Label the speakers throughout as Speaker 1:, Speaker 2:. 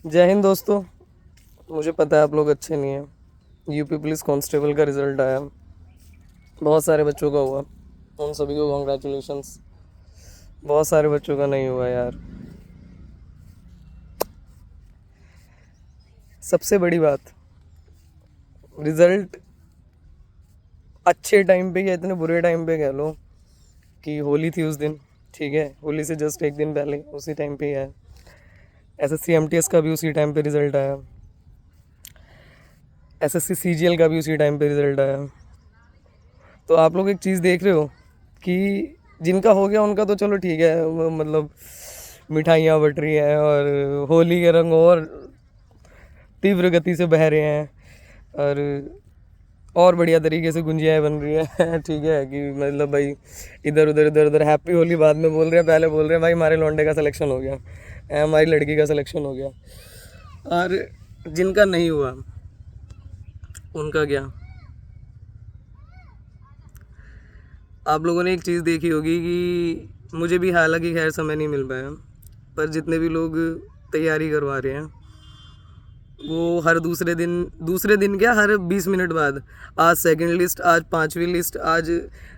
Speaker 1: जय हिंद दोस्तों। मुझे पता है आप लोग अच्छे नहीं हैं। यूपी पुलिस कांस्टेबल का रिज़ल्ट आया, बहुत सारे बच्चों का हुआ, उन सभी को कॉन्ग्रेचुलेशंस। बहुत सारे बच्चों का नहीं हुआ यार। सबसे बड़ी बात, रिज़ल्ट अच्छे टाइम पे या इतने बुरे टाइम पे कह लो कि होली थी उस दिन, ठीक है, होली से जस्ट एक दिन पहले उसी टाइम पे ही आया। एसएससी एमटीएस का भी उसी टाइम पे रिज़ल्ट आया, एसएससी सीजीएल का भी उसी टाइम पे रिज़ल्ट आया। तो आप लोग एक चीज़ देख रहे हो कि जिनका हो गया उनका तो चलो ठीक है, मतलब मिठाइयाँ बट रही हैं और होली के रंग तीव्र गति से बह रहे हैं और बढ़िया तरीके से गुंजियाएँ बन रही हैं ठीक है, कि मतलब भाई इधर उधर हैप्पी होली बाद में बोल रहे हैं, पहले बोल रहे हैं भाई हमारे लौंडे का सिलेक्शन हो गया, हमारी लड़की का सिलेक्शन हो गया। और जिनका नहीं हुआ उनका क्या। आप लोगों ने एक चीज़ देखी होगी कि मुझे भी हालांकि खैर समय नहीं मिल पाया, पर जितने भी लोग तैयारी करवा रहे हैं वो हर दूसरे दिन क्या, हर 20 मिनट बाद आज सेकंड लिस्ट, आज 5वीं लिस्ट, आज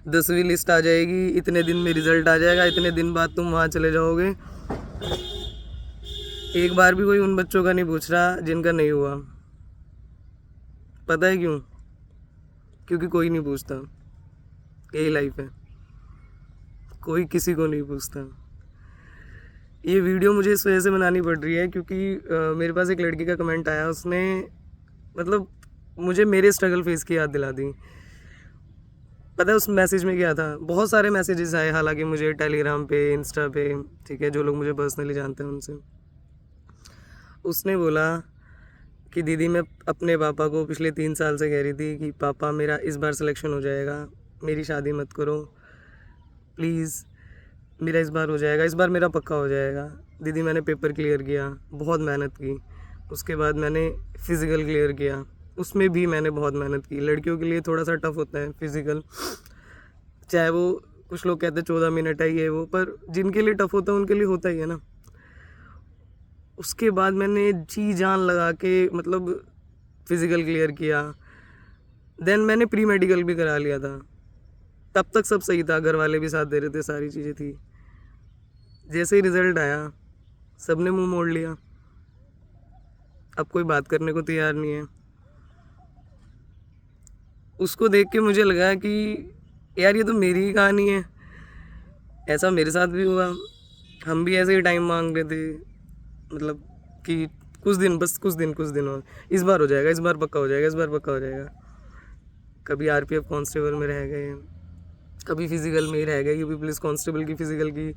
Speaker 1: 10वीं लिस्ट आ जाएगी, इतने दिन में रिज़ल्ट आ जाएगा, इतने दिन बाद तुम वहाँ चले जाओगे। एक बार भी कोई उन बच्चों का नहीं पूछ रहा जिनका नहीं हुआ। पता है क्यों? क्योंकि कोई नहीं पूछता। यही लाइफ है, कोई किसी को नहीं पूछता। ये वीडियो मुझे इस वजह से बनानी पड़ रही है क्योंकि मेरे पास एक लड़की का कमेंट आया, उसने मतलब मुझे मेरे स्ट्रगल फेस की याद दिला दी। पता है उस मैसेज में क्या था? बहुत सारे मैसेजेस आए हालांकि मुझे टेलीग्राम पे, इंस्टा पे, ठीक है, जो लोग मुझे पर्सनली जानते हैं उनसे। उसने बोला कि दीदी मैं अपने पापा को पिछले 3 साल से कह रही थी कि पापा मेरा इस बार सिलेक्शन हो जाएगा, मेरी शादी मत करो प्लीज़, मेरा इस बार हो जाएगा, इस बार मेरा पक्का हो जाएगा। दीदी मैंने पेपर क्लियर किया, बहुत मेहनत की, उसके बाद मैंने फ़िज़िकल क्लियर किया, उसमें भी मैंने बहुत मेहनत की। लड़कियों के लिए थोड़ा सा टफ होता है फ़िज़िकल, चाहे वो कुछ लोग कहते हैं 14 मिनट है ये वो, पर जिनके लिए टफ होता है उनके लिए होता ही है ना। उसके बाद मैंने जी जान लगा के मतलब फ़िज़िकल क्लियर किया, देन मैंने प्री मेडिकल भी करा लिया था। तब तक सब सही था, घर वाले भी साथ दे रहे थे, सारी चीज़ें थी। जैसे ही रिज़ल्ट आया सब ने मुंह मोड़ लिया, अब कोई बात करने को तैयार नहीं है। उसको देख के मुझे लगा कि यार ये तो मेरी ही कहानी है, ऐसा मेरे साथ भी हुआ, हम भी ऐसे ही टाइम मांग रहे थे, मतलब कि कुछ दिन, बस कुछ दिन और इस बार हो जाएगा, इस बार पक्का हो जाएगा, इस बार पक्का हो जाएगा। कभी आरपीएफ कांस्टेबल में रह गए, कभी फिज़िकल में ही रह गए। यूपी पुलिस कांस्टेबल की फ़िज़िकल की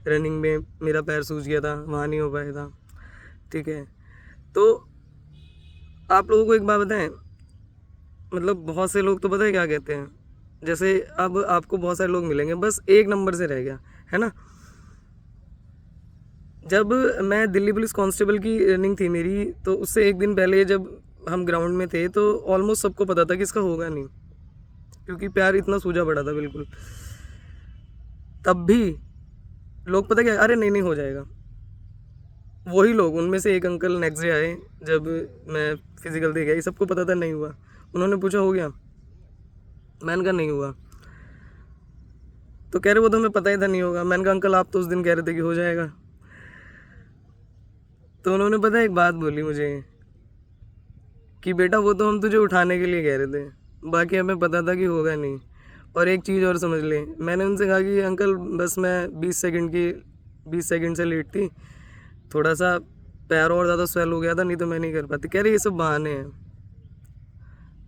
Speaker 1: रनिंग में मेरा पैर सूज गया था, वहाँ नहीं हो पाया था, ठीक है। तो आप लोगों को एक बात बताएं, मतलब बहुत से लोग तो पता है क्या कहते हैं, जैसे अब आपको बहुत सारे लोग मिलेंगे, बस एक नंबर से रह गया है ना। जब मैं दिल्ली पुलिस कांस्टेबल की रनिंग थी मेरी, तो उससे एक दिन पहले जब हम ग्राउंड में थे तो ऑलमोस्ट सबको पता था कि इसका होगा नहीं, क्योंकि पैर इतना सूजा पड़ा था बिल्कुल। तब भी लोग पता क्या, अरे नहीं नहीं हो जाएगा। वही लोग, उनमें से एक अंकल नेक्स्ट डे आए जब मैं फिज़िकल दे गया, सबको पता था नहीं हुआ, उन्होंने पूछा हो गया, मैंने कहा नहीं हुआ। तो कह रहे वो तो हमें पता ही था नहीं होगा। मैंने कहा अंकल आप तो उस दिन कह रहे थे कि हो जाएगा। तो उन्होंने पता एक बात बोली मुझे कि बेटा वो तो हम तुझे उठाने के लिए कह रहे थे, बाकी हमें पता था कि होगा नहीं। और एक चीज़ और समझ ले, मैंने उनसे कहा कि अंकल बस मैं 20 सेकंड से लेट थी, थोड़ा सा पैर और ज़्यादा स्वेल हो गया था, नहीं तो मैं नहीं कर पाती। कह रहे ये सब बहाने हैं,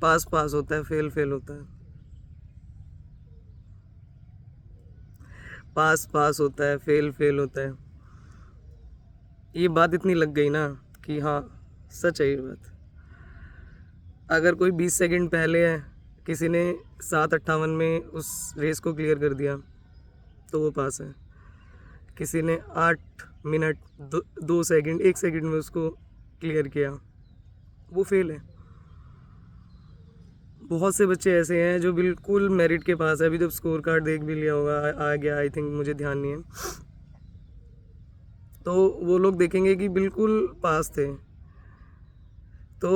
Speaker 1: पास पास होता है, फेल फेल होता है, पास पास होता है, फेल फेल होता है। ये बात इतनी लग गई ना कि हाँ सच है ये बात। अगर कोई 20 सेकंड पहले है, किसी ने 7:58 में उस रेस को क्लियर कर दिया तो वो पास है। किसी ने 8 मिनट 2 सेकंड 1 सेकंड में उसको क्लियर किया, वो फेल है। बहुत से बच्चे ऐसे हैं जो बिल्कुल मेरिट के पास है। अभी जब स्कोर कार्ड देख भी लिया होगा, आ गया आई थिंक, मुझे ध्यान नहीं है, तो वो लोग देखेंगे कि बिल्कुल पास थे, तो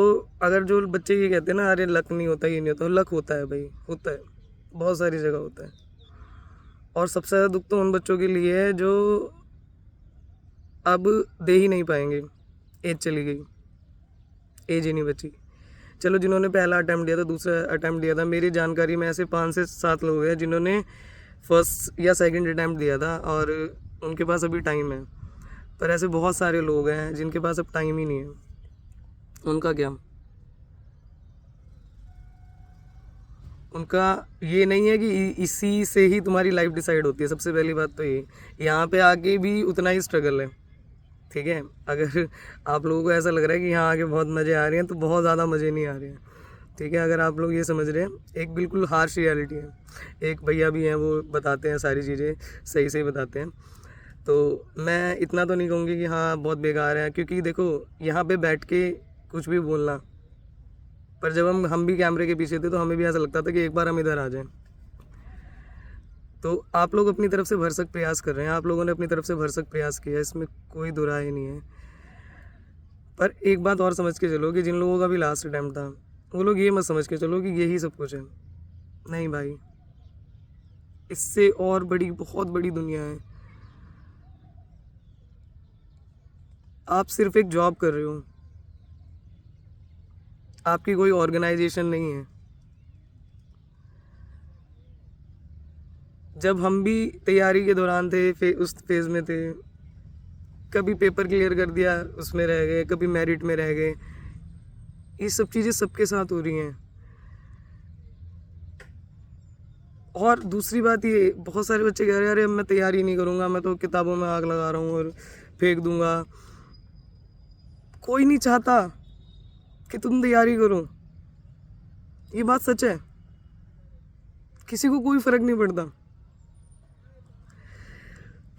Speaker 1: अगर जो बच्चे ये कहते हैं ना अरे लक नहीं होता, ये नहीं होता, लक होता है भाई, होता है, बहुत सारी जगह होता है। और सबसे ज़्यादा दुख तो उन बच्चों के लिए है जो अब दे ही नहीं पाएंगे, एज चली गई, एज ही नहीं बची। चलो जिन्होंने पहला अटैम्प्ट दिया था, दूसरा अटैम्प्ट दिया था, मेरी जानकारी में ऐसे 5 से 7 लोग हैं जिन्होंने फर्स्ट या सेकंड अटैम्प्ट दिया था और उनके पास अभी टाइम है। पर ऐसे बहुत सारे लोग हैं जिनके पास अब टाइम ही नहीं है, उनका क्या? उनका ये नहीं है कि इसी से ही तुम्हारी लाइफ डिसाइड होती है। सबसे पहली बात तो ये, यहाँ पे आके भी उतना ही स्ट्रगल है, ठीक है। अगर आप लोगों को ऐसा लग रहा है कि यहाँ आके बहुत मज़े आ रहे हैं, तो बहुत ज़्यादा मज़े नहीं आ रहे हैं, ठीक है। अगर आप लोग ये समझ रहे हैं, एक बिल्कुल हार्श रियलिटी है। एक भैया भी हैं, वो बताते हैं सारी चीज़ें सही सही बताते हैं। तो मैं इतना तो नहीं कहूँगी कि हाँ बहुत बेकार है, क्योंकि देखो यहाँ पे बैठ के कुछ भी बोलना, पर जब हम भी कैमरे के पीछे थे तो हमें भी ऐसा लगता था कि एक बार हम इधर आ जाएं। तो आप लोग अपनी तरफ से भरसक प्रयास कर रहे हैं, आप लोगों ने अपनी तरफ से भरसक प्रयास किया, इसमें कोई दो राय नहीं है। पर एक बात और समझ के चलो कि जिन लोगों का भी लास्ट अटैम्प्ट था, वो लोग ये मत समझ के चलो कि यही सब कुछ है। नहीं भाई, इससे और बड़ी, बहुत बड़ी दुनिया है। आप सिर्फ एक जॉब कर रहे हो, आपकी कोई ऑर्गेनाइजेशन नहीं है। जब हम भी तैयारी के दौरान थे, उस फेज़ में थे, कभी पेपर क्लियर कर दिया उसमें रह गए, कभी मेरिट में रह गए। ये सब चीज़ें सबके साथ हो रही हैं। और दूसरी बात ये, बहुत सारे बच्चे कह रहे हैं अरे मैं तैयारी नहीं करूँगा, मैं तो किताबों में आग लगा रहा हूँ और फेंक दूँगा। कोई नहीं चाहता कि तुम तैयारी करो, ये बात सच है। किसी को कोई फ़र्क नहीं पड़ता।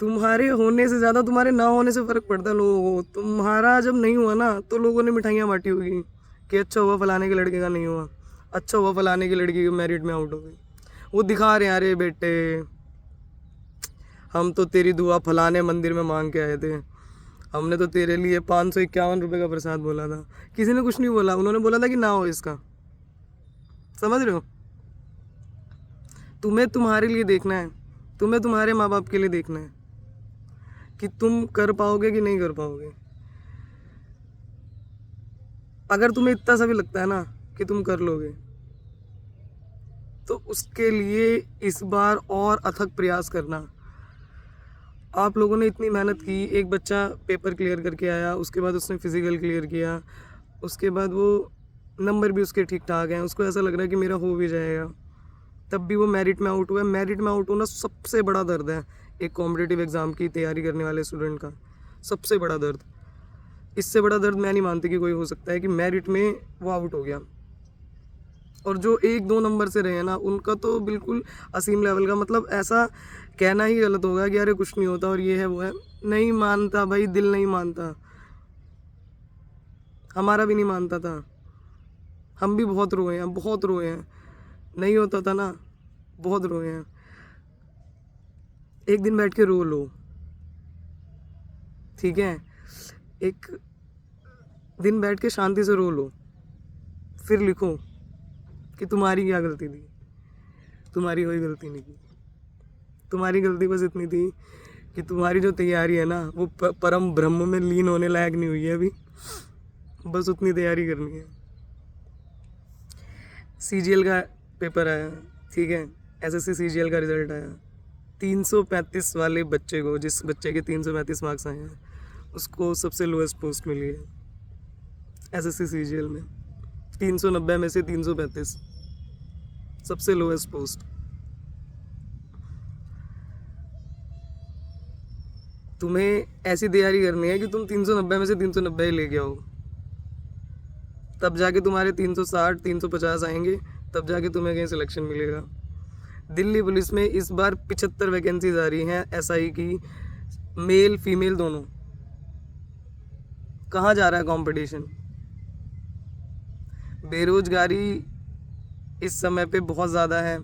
Speaker 1: तुम्हारे होने से ज़्यादा तुम्हारे ना होने से फ़र्क पड़ता है लोगों को। तुम्हारा जब नहीं हुआ ना, तो लोगों ने मिठाइयाँ बांटी होगी कि अच्छा हुआ फलाने के लड़के का नहीं हुआ, अच्छा हुआ फलाने की लड़की की मेरिट में आउट हो गई। वो दिखा रहे हैं अरे बेटे हम तो तेरी दुआ फलाने मंदिर में मांग के आए थे, हमने तो तेरे लिए 551 रुपये का प्रसाद बोला था। किसी ने कुछ नहीं बोला, उन्होंने बोला था कि ना हो इसका। समझ रहे हो? तुम्हें तुम्हारे लिए देखना है, तुम्हें तुम्हारे माँ बाप के लिए देखना है कि तुम कर पाओगे कि नहीं कर पाओगे। अगर तुम्हें इतना सा भी लगता है ना कि तुम कर लोगे, तो उसके लिए इस बार और अथक प्रयास करना। आप लोगों ने इतनी मेहनत की, एक बच्चा पेपर क्लियर करके आया, उसके बाद उसने फिज़िकल क्लियर किया, उसके बाद वो नंबर भी उसके ठीक ठाक हैं, उसको ऐसा लग रहा है कि मेरा हो भी जाएगा, तब भी वो मेरिट में आउट हुआ है। मेरिट में आउट होना सबसे बड़ा दर्द है एक कॉम्पिटिटिव एग्ज़ाम की तैयारी करने वाले स्टूडेंट का, सबसे बड़ा दर्द। इससे बड़ा दर्द मैं नहीं मानती कि कोई हो सकता है कि मेरिट में वो आउट हो गया। और जो 1-2 नंबर से रहे हैं ना, उनका तो बिल्कुल असीम लेवल का, मतलब ऐसा कहना ही गलत होगा कि अरे कुछ नहीं होता और ये है वो है। नहीं मानता भाई, दिल नहीं मानता, हमारा भी नहीं मानता था। हम भी बहुत रोए हैं, बहुत रोए हैं। नहीं होता था ना, बहुत रोए हैं। एक दिन बैठ के रो लो, ठीक है? एक दिन बैठ के शांति से रो लो, फिर लिखो कि तुम्हारी क्या गलती थी। तुम्हारी कोई गलती नहीं थी। तुम्हारी गलती बस इतनी थी कि तुम्हारी जो तैयारी है ना, वो परम ब्रह्म में लीन होने लायक नहीं हुई है अभी। बस उतनी तैयारी करनी है। सीजीएल का पेपर आया, ठीक है, एसएससी सीजीएल का रिजल्ट आया। 335 वाले बच्चे को, जिस बच्चे के 335 मार्क्स आए हैं, उसको सबसे लोएस्ट पोस्ट मिली है एसएससी सीजीएल में। 390 में से 335, सबसे लोएस्ट पोस्ट। तुम्हें ऐसी तैयारी करनी है कि तुम 390 में से 390 ही लेके आओ, तब जाके तुम्हारे 360 350 आएंगे, तब जाके तुम्हें कहीं सिलेक्शन मिलेगा। दिल्ली पुलिस में इस बार 75 वैकेंसीज आ रही हैं एसआई की, मेल फीमेल दोनों। कहाँ जा रहा है कंपटीशन? बेरोजगारी इस समय पे बहुत ज़्यादा है,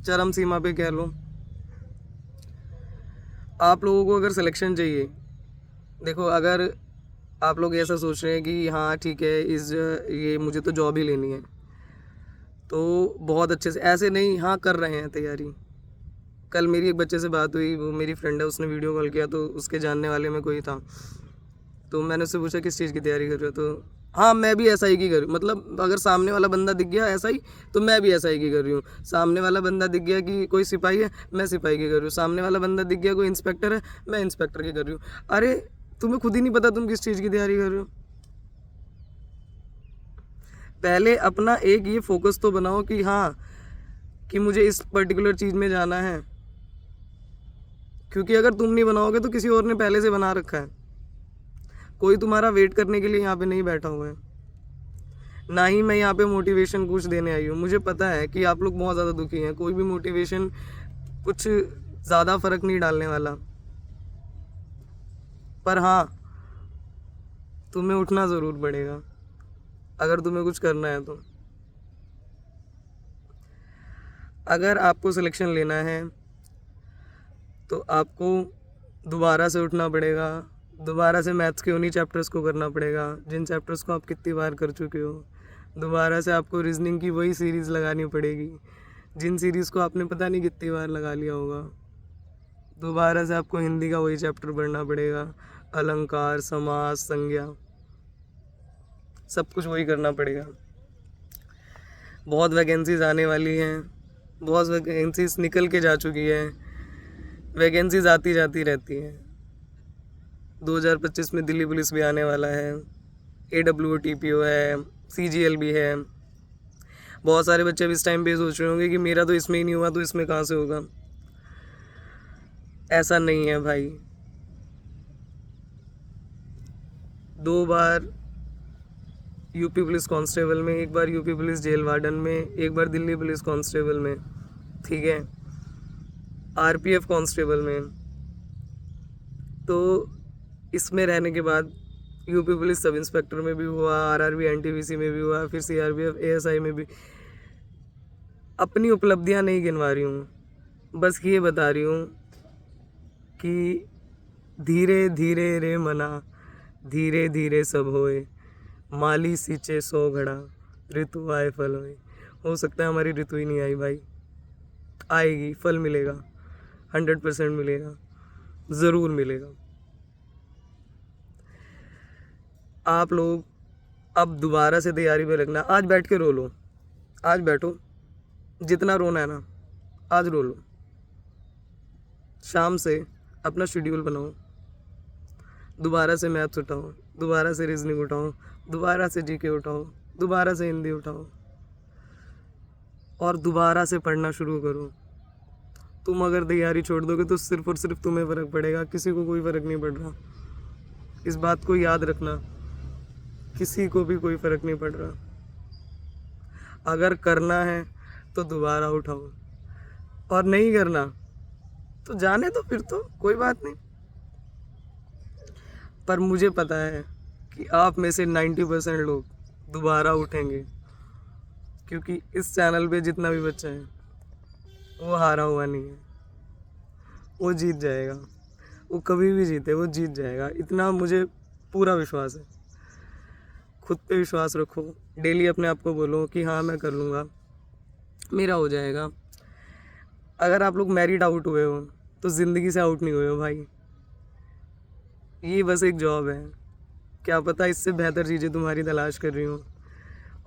Speaker 1: चरम सीमा पे कह लो। आप लोगों को अगर सिलेक्शन चाहिए, देखो अगर आप लोग ऐसा सोच रहे हैं कि हाँ ठीक है, ये मुझे तो जॉब ही लेनी है, तो बहुत अच्छे से ऐसे नहीं, हाँ कर रहे हैं तैयारी। कल मेरी एक बच्चे से बात हुई, वो मेरी फ्रेंड है, उसने वीडियो कॉल किया तो उसके जानने वाले में कोई था, तो मैंने उससे पूछा किस चीज़ की तैयारी कर रहे हो, तो हाँ मैं भी एसआई की कर, मतलब अगर सामने वाला बंदा दिख गया एसआई तो मैं भी एसआई की कर रही हूँ। सामने वाला बंदा दिख गया कि कोई सिपाही है, मैं सिपाही की कर रही हूँ। सामने वाला बंदा दिख गया कोई इंस्पेक्टर है, मैं इंस्पेक्टर की कर रही हूँ। अरे तुम्हें खुद ही नहीं पता तुम किस चीज़ की तैयारी कर रहे हो। पहले अपना एक ये फोकस तो बनाओ कि हाँ कि मुझे इस पर्टिकुलर चीज़ में जाना है, क्योंकि अगर तुम नहीं बनाओगे तो किसी और ने पहले से बना रखा है। कोई तुम्हारा वेट करने के लिए यहाँ पे नहीं बैठा हुआ है। ना ही मैं यहाँ पे मोटिवेशन कुछ देने आई हूँ। मुझे पता है कि आप लोग बहुत ज़्यादा दुखी हैं, कोई भी मोटिवेशन कुछ ज़्यादा फर्क नहीं डालने वाला। पर हाँ, तुम्हें उठना ज़रूर पड़ेगा अगर तुम्हें कुछ करना है तो। अगर आपको सिलेक्शन लेना है तो आपको दोबारा से उठना पड़ेगा, दोबारा से मैथ्स के उन्हीं चैप्टर्स को करना पड़ेगा जिन चैप्टर्स को आप कितनी बार कर चुके हो। दोबारा से आपको रीजनिंग की वही सीरीज़ लगानी पड़ेगी जिन सीरीज़ को आपने पता नहीं कितनी बार लगा लिया होगा। दोबारा से आपको हिंदी का वही चैप्टर पढ़ना पड़ेगा, अलंकार, समास, संज्ञा, सब कुछ वही करना पड़ेगा। बहुत वैकेंसीज आने वाली हैं, बहुत वैकेंसीज निकल के जा चुकी है, वैकेंसीज आती जाती रहती हैं। 2025 में दिल्ली पुलिस भी आने वाला है, AWOTPO है, CGL भी है। बहुत सारे बच्चे अब इस टाइम पे सोच रहे होंगे कि मेरा तो इसमें ही नहीं हुआ तो इसमें कहाँ से होगा। ऐसा नहीं है भाई। 2 बार यूपी पुलिस कांस्टेबल में, 1 बार यूपी पुलिस जेल वार्डन में, 1 बार दिल्ली पुलिस कांस्टेबल में, ठीक है, RPF कांस्टेबल में। तो इसमें रहने के बाद यूपी पुलिस सब इंस्पेक्टर में भी हुआ, RRB NTPC में भी हुआ, फिर CRPF ASI में भी। अपनी उपलब्धियां नहीं गिनवा रही हूँ, बस ये बता रही हूँ कि धीरे धीरे रे मना, धीरे धीरे सब होए, माली सींचे 100 घड़ा, ऋतु आए फल होए। हो सकता है हमारी ऋतु ही नहीं आई भाई, आएगी, फल मिलेगा, 100% मिलेगा, ज़रूर मिलेगा। आप लोग अब दोबारा से तैयारी में रखना। आज बैठ के रो लो, आज बैठो, जितना रोना है ना आज रो लो। शाम से अपना शेड्यूल बनाओ, दोबारा से मैथ्स उठाओ, दोबारा से रीजनिंग उठाओ, दोबारा से GK उठाओ, दोबारा से हिंदी उठाओ और दोबारा से पढ़ना शुरू करो। तुम अगर तैयारी छोड़ दोगे तो सिर्फ और सिर्फ तुम्हें फ़र्क पड़ेगा, किसी को कोई फ़र्क नहीं पड़ रहा। इस बात को याद रखना, किसी को भी कोई फ़र्क नहीं पड़ रहा। अगर करना है तो दोबारा उठाओ, और नहीं करना तो जाने दो, फिर तो कोई बात नहीं। पर मुझे पता है कि आप में से 90% लोग दोबारा उठेंगे, क्योंकि इस चैनल पे जितना भी बच्चा है वो हारा हुआ नहीं है, वो जीत जाएगा। वो कभी भी जीते, वो जीत जाएगा, इतना मुझे पूरा विश्वास है। खुद पे विश्वास रखो, डेली अपने आप को बोलो कि हाँ मैं कर लूँगा, मेरा हो जाएगा। अगर आप लोग मैरिड आउट हुए हो तो ज़िंदगी से आउट नहीं हुए हो भाई, ये बस एक जॉब है। क्या पता इससे बेहतर चीज़ें तुम्हारी तलाश कर रही हो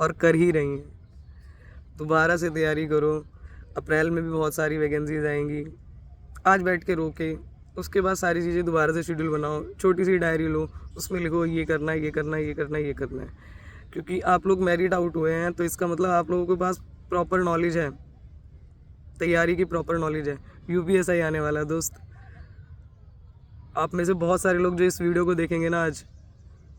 Speaker 1: और कर ही रही हैं। दोबारा से तैयारी करो, अप्रैल में भी बहुत सारी वैकेंसीज आएंगी। आज बैठ के रोके, उसके बाद सारी चीज़ें दोबारा से शेड्यूल बनाओ, छोटी सी डायरी लो, उसमें लिखो ये करना है, ये करना है, ये करना है, ये करना है। क्योंकि आप लोग मैरिड आउट हुए हैं तो इसका मतलब आप लोगों के पास प्रॉपर नॉलेज है, तैयारी की प्रॉपर नॉलेज है। UPSI आने वाला है दोस्त। आप में से बहुत सारे लोग जो इस वीडियो को देखेंगे ना, आज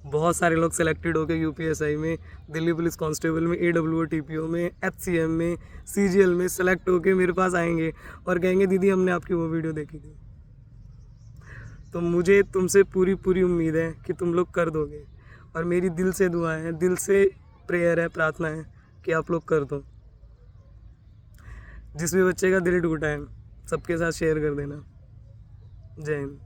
Speaker 1: बहुत सारे लोग सेलेक्टेड होकर UPSI में, दिल्ली पुलिस कांस्टेबल में, AWOTPO में, HCM में, CGL में सेलेक्ट होकर मेरे पास आएंगे और कहेंगे दीदी हमने आपकी वो वीडियो देखी थी। तो मुझे तुमसे पूरी पूरी उम्मीद है कि तुम लोग कर दोगे, और मेरी दिल से दुआ है, दिल से प्रेयर है, प्रार्थना है कि आप लोग कर दो। जिस भी बच्चे का दिल टूटा है सबके साथ शेयर कर देना। जय हिंद।